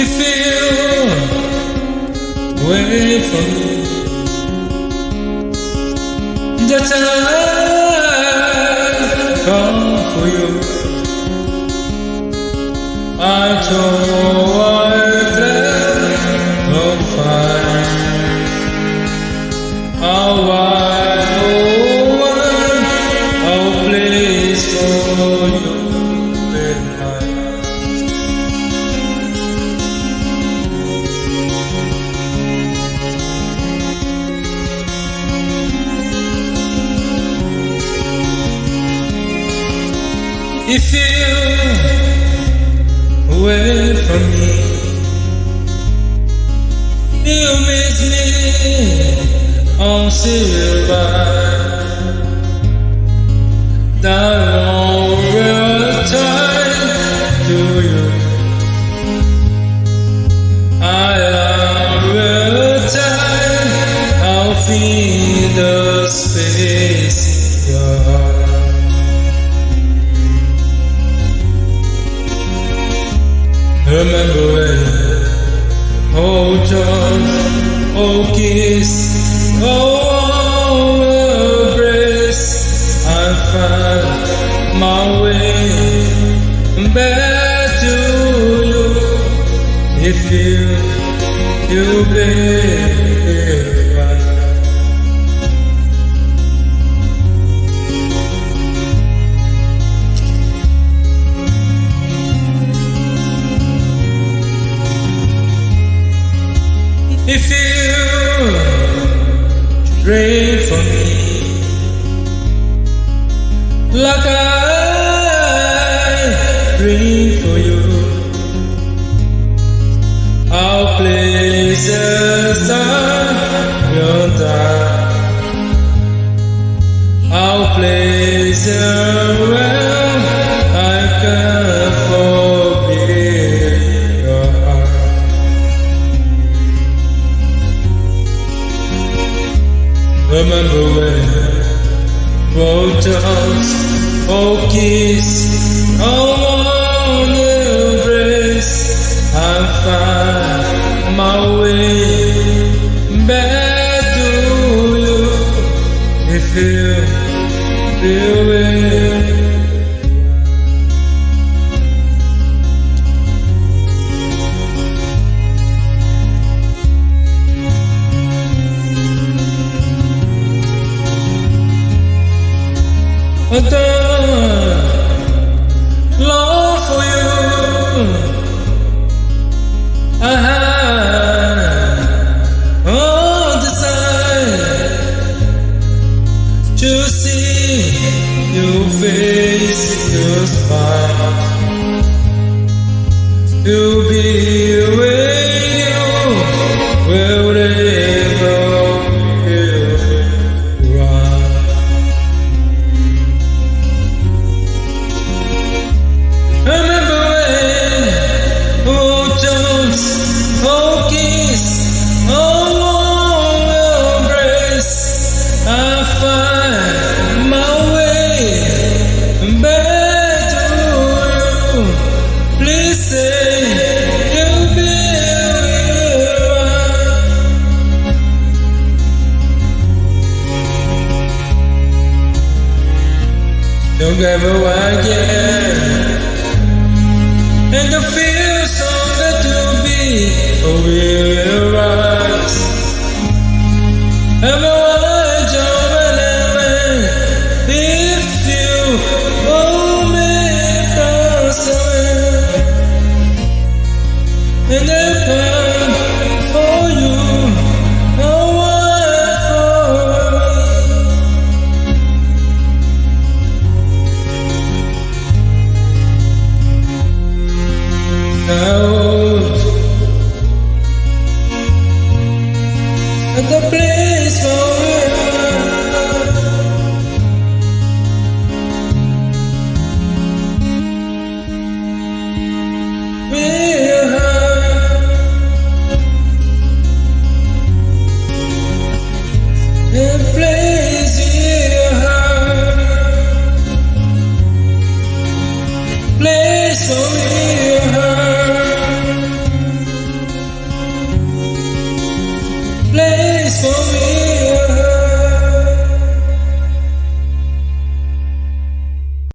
If you wait for me, the time come for you. I told of fire. How place for you in my heart. If you wait for me, you miss me on silver. That long will time to you. I will time. I'll fill the space in your heart. Remember when, oh joy, oh kiss, oh embrace, I found my way back to you. If you believe right. If you pray for me, like I pray for you, I'll place a star yonder. I'll place a well I can forgive your heart. Remember when, oh touch, oh kiss, oh warm embrace, I find my way back to you. If you will. The love for you I have all desire to see your face, your smile, to be with you wherever you are. Remember when, oh Jones, oh kiss, oh warm embrace, I find my way back to you. Please say you'll be right. Don't ever again. And the feel so good to be, oh we'll rise. Everyone jump and if you only pass away. And if I'm for you, oh wait for me. Out at the place we'll have a place we'll have, place for we'll have. for me.